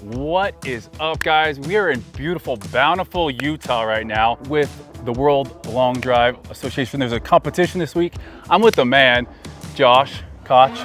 What is up, guys? We are in beautiful, bountiful Utah right now with the World Long Drive Association. There's a competition this week. I'm with the man, Josh, Koch.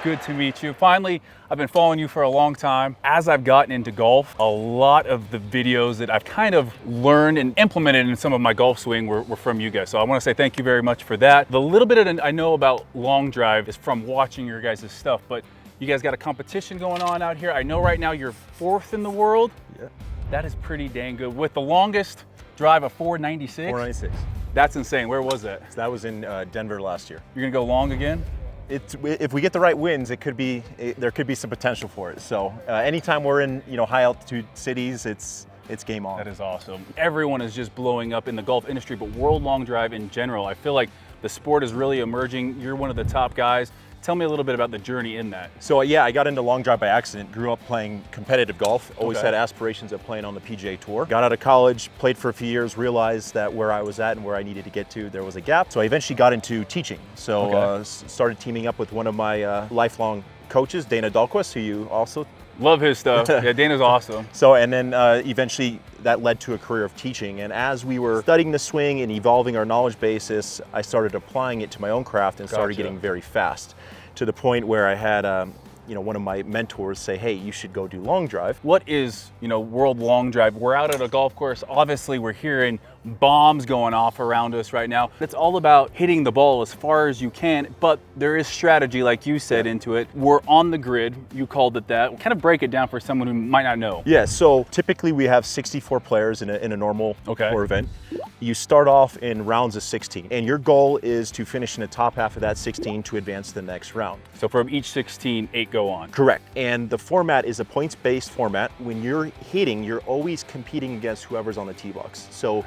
Good to meet you. Finally, I've been following you for a long time. As I've gotten into golf, a lot of the videos that I've kind of learned and implemented in some of my golf swing were from you guys. So I want to say thank you very much for that. The little bit I know about long drive is from watching your guys' stuff, but you guys got a competition going on out here. I know right now you're 4th in the world. Yeah. That is pretty dang good. With the longest drive of 496. 496. That's insane. Where was that? So that was in Denver last year. You're gonna go long again? If we get the right winds, there could be some potential for it. So anytime we're in high altitude cities, it's game on. That is awesome. Everyone is just blowing up in the golf industry, but World Long Drive in general. I feel like the sport is really emerging. You're one of the top guys. Tell me a little bit about the journey in that. So yeah, I got into long drive by accident. Grew up playing competitive golf. Always had aspirations of playing on the PGA Tour. Got out of college, played for a few years, realized that where I was at and where I needed to get to, there was a gap. So I eventually got into teaching. So started teaming up with one of my lifelong coaches, Dana Dahlquist, who you also love his stuff. Yeah, Dana's awesome. So, and then eventually that led to a career of teaching. And as we were studying the swing and evolving our knowledge basis, I started applying it to my own craft and started getting very fast, to the point where I had one of my mentors say, hey, you should go do long drive. What is, World Long Drive? We're out at a golf course. Obviously, we're hearing bombs going off around us right now. It's all about hitting the ball as far as you can, but there is strategy, like you said, into it. We're on the grid. You called it that. Kind of break it down for someone who might not know. Yeah, so typically we have 64 players in a normal tour event. You start off in rounds of 16, and your goal is to finish in the top half of that 16 to advance to the next round. So from each 16, 8 go on. Correct. And the format is a points-based format. When you're hitting, you're always competing against whoever's on the tee box. So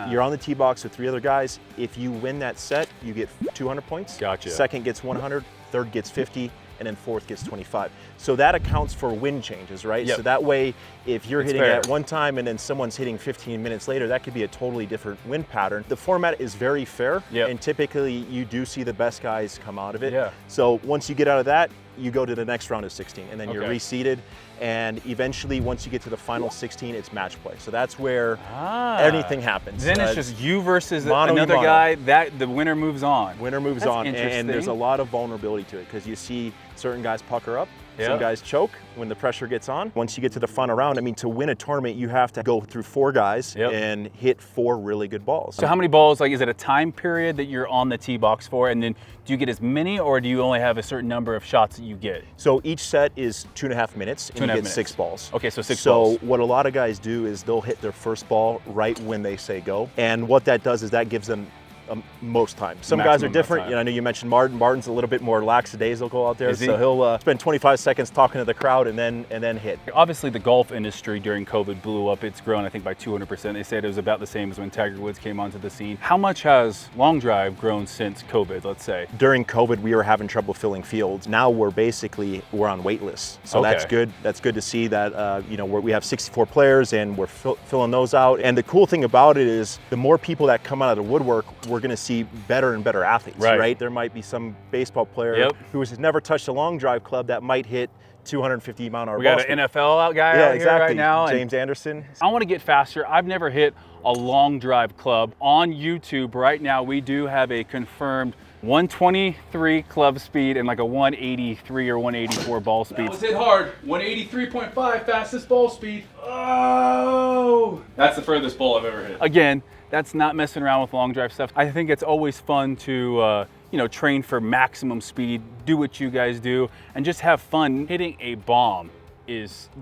you're on the tee box with 3 other guys. If you win that set, you get 200 points. Gotcha. Second gets 100, third gets 50, and then fourth gets 25. So that accounts for wind changes, right? Yep. So that way, if you're hitting at one time and then someone's hitting 15 minutes later, that could be a totally different wind pattern. The format is very fair, and typically you do see the best guys come out of it. Yeah. So once you get out of that, you go to the next round of 16, and then you're reseeded. And eventually, once you get to the final 16, it's match play. So that's where anything happens. Then it's just you versus another guy. That the winner moves on. Winner moves on, and there's a lot of vulnerability to it because you see certain guys pucker up, some guys choke when the pressure gets on. Once you get to the final round, I mean, to win a tournament, you have to go through 4 guys and hit 4 really good balls. So how many balls? Like, is it a time period that you're on the tee box for, and then do you get as many, or do you only have a certain number of shots that you get? So each set is 2.5 minutes, and you get 6 balls. Okay, so 6 balls. So what a lot of guys do is they'll hit their first ball right when they say go, and what that does is that gives them most time. Some guys are different. I know you mentioned Martin. Martin's a little bit more lackadaisical out there, so he'll spend 25 seconds talking to the crowd and then hit. Obviously, the golf industry during COVID blew up. It's grown, I think, by 200%. They said it was about the same as when Tiger Woods came onto the scene. How much has long drive grown since COVID, let's say? During COVID, we were having trouble filling fields. Now we're on wait lists. So that's good. That's good to see that we have 64 players and we're filling those out. And the cool thing about it is the more people that come out of the woodwork, we're going to see better and better athletes, right? There might be some baseball player who has never touched a long drive club that might hit 250 mile an hour. We got an NFL guy out here right now. James Anderson. I want to get faster. I've never hit a long drive club. On YouTube right now, we do have a confirmed 123 club speed and like a 183 or 184 ball speed. That was hit hard. 183.5 fastest ball speed. Oh! That's the furthest ball I've ever hit. Again, that's not messing around with long drive stuff. I think it's always fun to train for maximum speed, do what you guys do, and just have fun. Hitting a bomb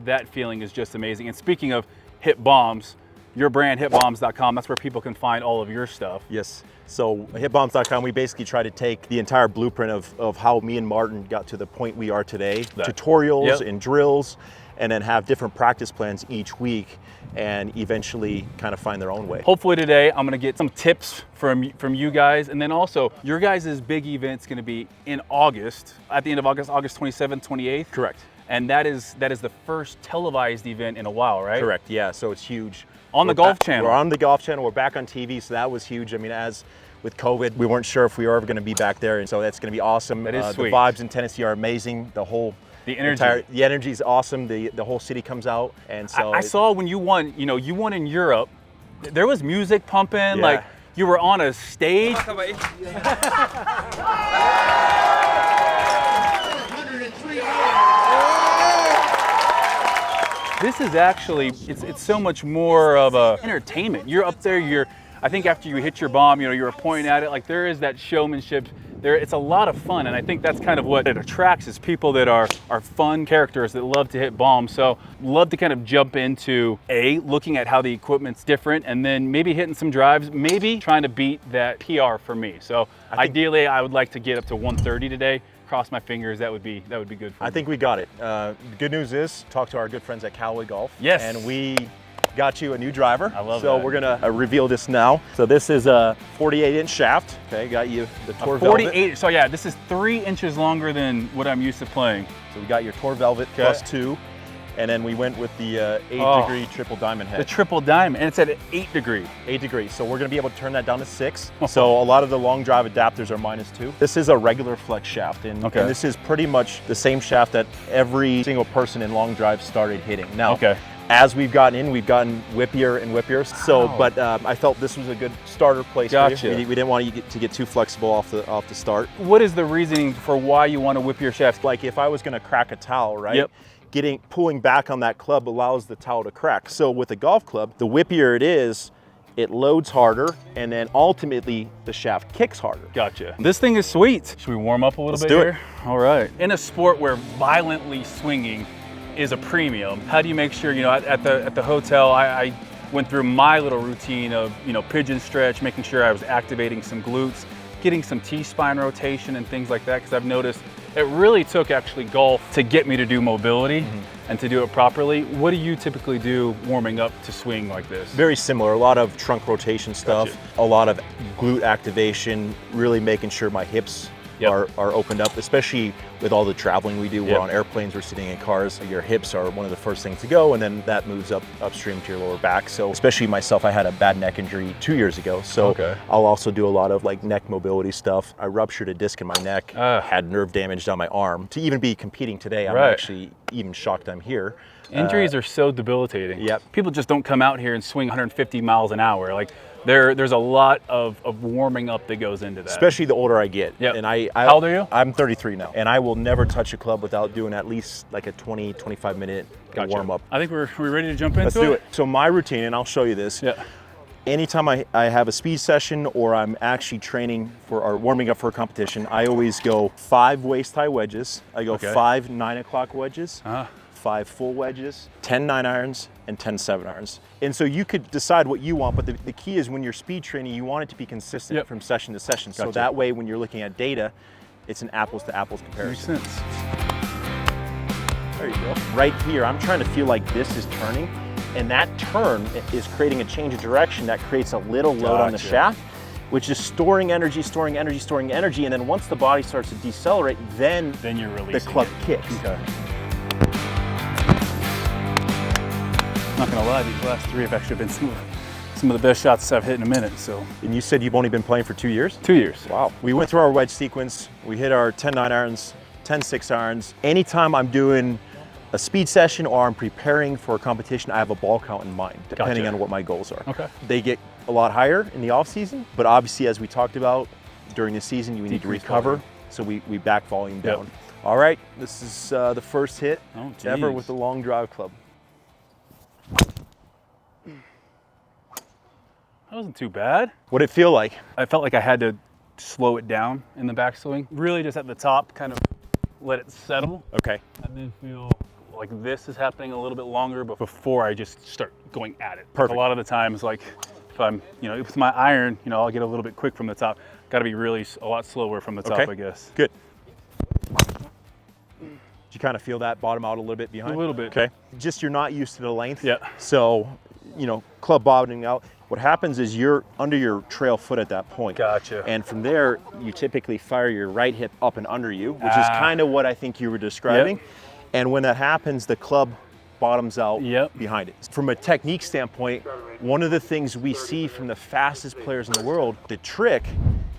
that feeling is just amazing. And speaking of HitBombs, your brand, HitBombs.com, that's where people can find all of your stuff. Yes. So HitBombs.com, we basically try to take the entire blueprint of how me and Martin got to the point we are today, tutorials and drills, and then have different practice plans each week and eventually kind of find their own way. Hopefully today I'm gonna get some tips from you guys, and then also your guys' big event's gonna be in August, at the end of August, August 27th, 28th. Correct. And that is the first televised event in a while, right? Correct, yeah, so it's huge. On the Golf Channel. We're on the Golf Channel. We're back on TV, so that was huge. I mean, as with COVID, we weren't sure if we were ever going to be back there, and so that's going to be awesome. That is sweet. The vibes in Tennessee are amazing. The energy is awesome. The whole city comes out, and so I saw when you won. You know, you won in Europe. There was music pumping. Yeah. Like you were on a stage. This is actually, it's so much more of a entertainment. You're up there, I think after you hit your bomb, you know, you're pointing at it, like there is that showmanship there. It's a lot of fun, and I think that's kind of what it attracts, is people that are fun characters that love to hit bombs. So love to kind of jump into looking at how the equipment's different, and then maybe hitting some drives, maybe trying to beat that PR for me. So ideally I would like to get up to 130 today. Cross my fingers, that would be good for me. I think we got it. The good news is, talk to our good friends at Callaway Golf. Yes. And we got you a new driver. I love so that. we're gonna reveal this now. So this is a 48-inch shaft. Okay, got you the Tour Velvet. 48. So yeah, this is 3 inches longer than what I'm used to playing. So we got your Tour Velvet +2, and then we went with the 8-degree triple diamond head. The triple diamond, and it's at 8 degree. 8 degrees. So we're gonna be able to turn that down to 6. So a lot of the long drive adapters are -2. This is a regular flex shaft, and this is pretty much the same shaft that every single person in long drive started hitting. Now, as we've gotten whippier and whippier. So, but I felt this was a good starter place for you. We didn't want you to get too flexible off the start. What is the reasoning for why you want to whip your shaft? Like if I was gonna crack a towel, right? Pulling back on that club allows the towel to crack. So with a golf club, the whippier it is, it loads harder, and then ultimately the shaft kicks harder. Gotcha. This thing is sweet. Should we warm up a little bit here? All right. In a sport where violently swinging is a premium, how do you make sure, you know, at the hotel, I went through my little routine of, you know, pigeon stretch, making sure I was activating some glutes, getting some T-spine rotation and things like that, because I've noticed it really took actually golf to get me to do mobility and to do it properly. What do you typically do warming up to swing like this? Very similar, a lot of trunk rotation stuff, a lot of glute activation, really making sure my hips are opened up, especially with all the traveling we do. We're on airplanes, we're sitting in cars. Your hips are one of the first things to go, and then that moves upstream to your lower back. So especially myself, I had a bad neck injury 2 years ago. So I'll also do a lot of like neck mobility stuff. I ruptured a disc in my neck, had nerve damage down my arm. To even be competing today, I'm actually even shocked I'm here. Injuries are so debilitating. People just don't come out here and swing 150 miles an hour. Like there's a lot of warming up that goes into that. Especially the older I get. And How old are you? I'm 33 now, and I will never touch a club without doing at least like a 20-25 minute warm up. I think we're ready to jump into Let's do it. So my routine, and I'll show you this. Anytime I have a speed session or I'm actually training for or warming up for a competition, I always go 5 waist high wedges. I go 5 9 o'clock wedges. 5 full wedges, 10 9-irons, and 10 7-irons. And so you could decide what you want, but the key is when you're speed training, you want it to be consistent from session to session. So that way, when you're looking at data, it's an apples to apples comparison. Makes sense. There you go. Right here, I'm trying to feel like this is turning, and that turn is creating a change of direction that creates a little load on the shaft, which is storing energy, and then once the body starts to decelerate, then you're releasing the club kicks. I'm not gonna lie, these last 3 have actually been some of the best shots I've hit in a minute. So. And you said you've only been playing for 2 years? 2 years. Wow. We went through our wedge sequence. We hit our 10 9-irons, 10 6-irons. Anytime I'm doing a speed session or I'm preparing for a competition, I have a ball count in mind, depending on what my goals are. They get a lot higher in the off season, but obviously, as we talked about, during the season, you need to recover. So we back volume down. All right, this is the first hit ever with the long drive club. That wasn't too bad. What'd it feel like? I felt like I had to slow it down in the backswing. Really just at the top, kind of let it settle. Okay. And then feel like this is happening a little bit longer before I just start going at it. Perfect. A lot of the times, like if I'm, with my iron, I'll get a little bit quick from the top. Got to be really a lot slower from the top, I guess. Good. Did you kind of feel that bottom out a little bit behind? A little bit. Okay. Just you're not used to the length. So, club bottoming out. What happens is you're under your trail foot at that point. Gotcha. And from there, you typically fire your right hip up and under you, which is kind of what I think you were describing. And when that happens, the club bottoms out Yep. behind it. From a technique standpoint, one of the things we see from the fastest players in the world, the trick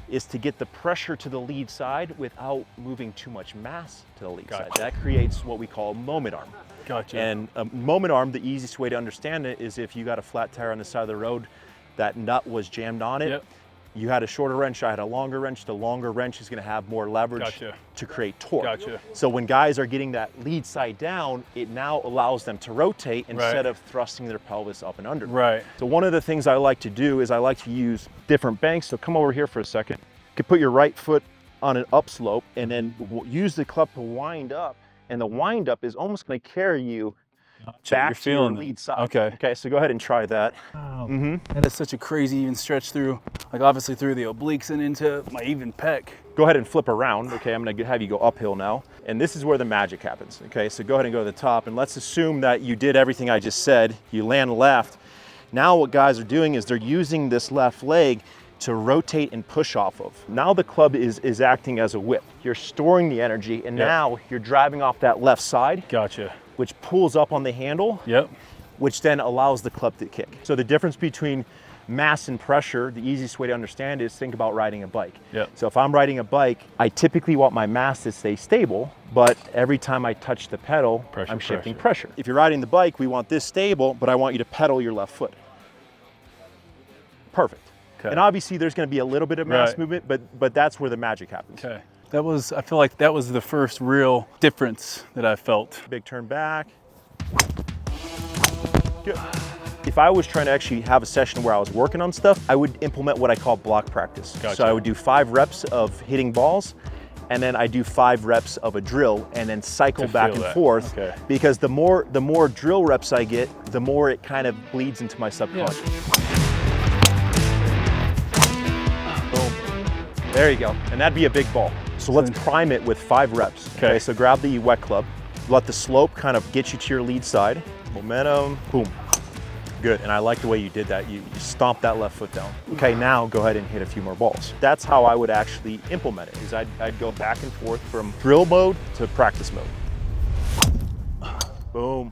is to get the pressure to the lead side without moving too much mass to the lead side. That creates what we call a moment arm. Gotcha. And a moment arm, the easiest way to understand it is if you got a flat tire on the side of the road, that nut was jammed on it. Yep. You had a shorter wrench, I had a longer wrench. The longer wrench is gonna have more leverage to create torque. Gotcha. So when guys are getting that lead side down, it now allows them to rotate instead of thrusting their pelvis up and under. Right. So one of the things I like to do is I like to use different banks. So come over here for a second. You can put your right foot on an upslope and then use the club to wind up. And the wind up is almost gonna carry you back to your lead side. Okay, so go ahead and try that. Wow. That is such a crazy even stretch through, like obviously through the obliques and into my even pec. Go ahead and flip around. Okay, I'm gonna have you go uphill now. And this is where the magic happens. Okay, so go ahead and go to the top and let's assume that you did everything I just said. You land left. Now what guys are doing is they're using this left leg to rotate and push off of. Now the club is acting as a whip. You're storing the energy and now you're driving off that left side. Gotcha. Which pulls up on the handle. Yep. Which then allows the club to kick. So the difference between mass and pressure, the easiest way to understand is think about riding a bike. Yep. So if I'm riding a bike, I typically want my mass to stay stable, but every time I touch the pedal, I'm shifting pressure. If you're riding the bike, we want this stable, but I want you to pedal your left foot. Perfect. Okay. And obviously there's gonna be a little bit of mass movement, but that's where the magic happens. Okay. That was, I feel like that was the first real difference that I felt. Big turn back. Good. If I was trying to actually have a session where I was working on stuff, I would implement what I call block practice. Gotcha. So I would do 5 reps of hitting balls, and then I do 5 reps of a drill, and then cycle back and forth. Okay. Because the more drill reps I get, the more it kind of bleeds into my subconscious. Boom. There you go. And that'd be a big ball. So let's prime it with 5 reps. Okay, so grab the wet club. Let the slope kind of get you to your lead side. Momentum, boom. Good, and I like the way you did that. You stomped that left foot down. Okay, now go ahead and hit a few more balls. That's how I would actually implement it, is I'd go back and forth from drill mode to practice mode. Boom.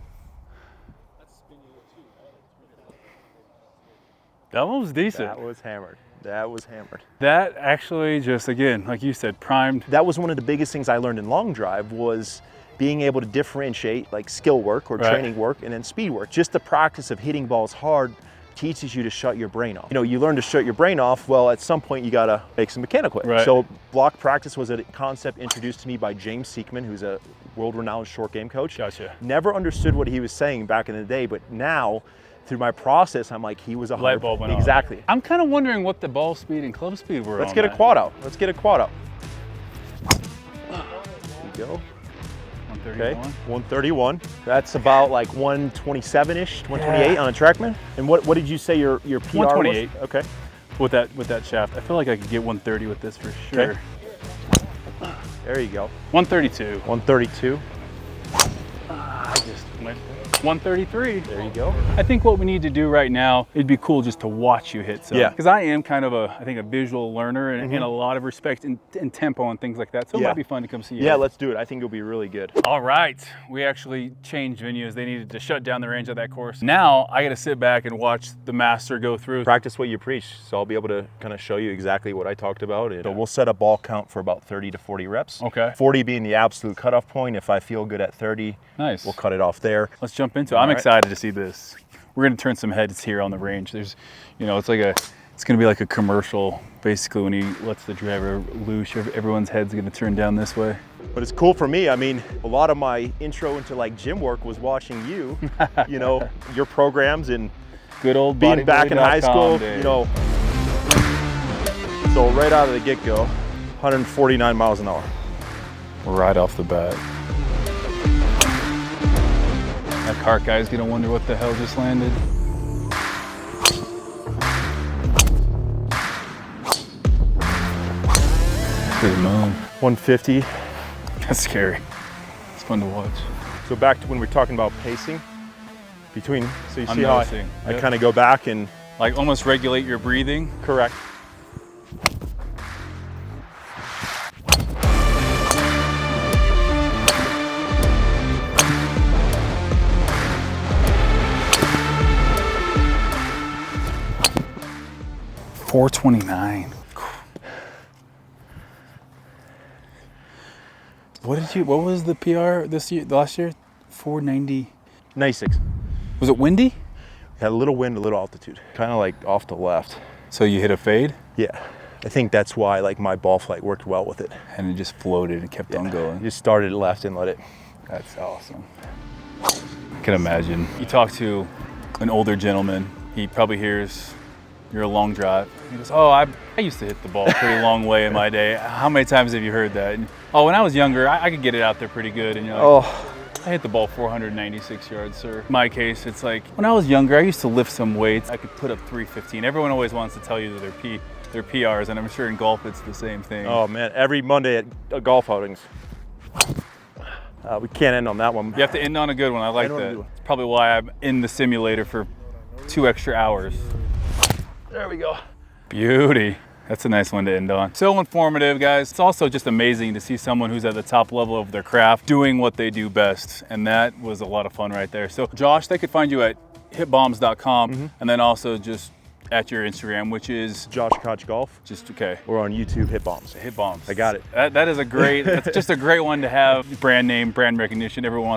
That one was decent. That was hammered. That was hammered. That actually just, again, like you said, primed. That was one of the biggest things I learned in long drive was being able to differentiate like skill work or training work and then speed work. Just the practice of hitting balls hard teaches you to shut your brain off. You know, you learn to shut your brain off, well, at some point you gotta make some mechanical. So block practice was a concept introduced to me by James Seekman, who's a world-renowned short game coach. Gotcha. Never understood what he was saying back in the day, but now, through my process, I'm like, he was a light bulb went exactly. On. I'm kind of wondering what the ball speed and club speed were. Let's get a quad out. Let's get a quad out. There you go. 131. Okay, 131. That's about like 127-ish, 128 on a TrackMan. And what did you say your PR 128. was? Okay. With that shaft, I feel like I could get 130 with this for sure. Okay. There you go. 132. 132. I just went 133. There you go. I think what we need to do right now, it'd be cool just to watch you hit some. Yeah. Because I am kind of I think a visual learner and in a lot of respect in tempo and things like that. So it might be fun to come see you. Yeah, let's do it. I think it'll be really good. All right. We actually changed venues. They needed to shut down the range of that course. Now I got to sit back and watch the master go through. Practice what you preach. So I'll be able to kind of show you exactly what I talked about. So we'll set a ball count for about 30 to 40 reps. Okay. 40 being the absolute cutoff point. If I feel good at 30, nice, we'll cut it off there. Let's jump into it. I'm excited to see this. We're gonna turn some heads here on the range. There's, you know, it's gonna be like a commercial. Basically, when he lets the driver loose, everyone's head's gonna turn down this way. But it's cool for me. I mean, a lot of my intro into like gym work was watching you, you know, your programs and good old being back in high school, you know. So right out of the get-go, 149 miles an hour. Right off the bat. That cart guy's gonna wonder what the hell just landed. Good move. 150. That's scary. It's fun to watch. So back to when we're talking about pacing between, so you see how I yep. kind of go back and like almost regulate your breathing. Correct. 429. What was the PR this year, last year? 490. 96. Was it windy? Had a little wind, a little altitude. Kind of like off the left. So you hit a fade? Yeah. I think that's why like my ball flight worked well with it. And it just floated and kept on going. Just started left and let it. That's awesome. I can imagine. You talk to an older gentleman, he probably hears you're a long drive. He goes, oh, I used to hit the ball a pretty long way in my day. How many times have you heard that? And, oh, when I was younger, I could get it out there pretty good. And you're like, oh, I hit the ball 496 yards, sir. In my case, it's like, when I was younger, I used to lift some weights. I could put up 315. Everyone always wants to tell you that they're PRs, and I'm sure in golf it's the same thing. Oh man, every Monday at golf outings. We can't end on that one. You have to end on a good one. I like that. It's probably why I'm in the simulator for 2 extra hours. There we go. Beauty. That's a nice one to end on. So informative, guys. It's also just amazing to see someone who's at the top level of their craft doing what they do best. And that was a lot of fun right there. So Josh, they could find you at hitbombs.com and then also just at your Instagram, which is Josh Koch Golf. Just okay. We're on YouTube, HitBombs. HitBombs. I got it. That is a great. That's just a great one to have. Brand name, brand recognition. Everyone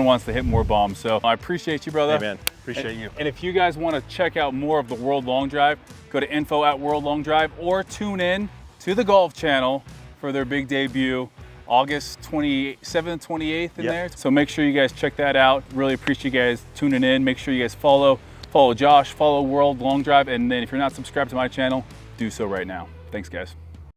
wants to hit more bombs. So I appreciate you, brother. Hey man, appreciate you. And if you guys want to check out more of the World Long Drive, go to info@World Long Drive or tune in to the Golf Channel for their big debut, August 27th, 28th in there. So make sure you guys check that out. Really appreciate you guys tuning in. Make sure you guys follow Josh, follow World Long Drive, and then if you're not subscribed to my channel, do so right now. Thanks, guys.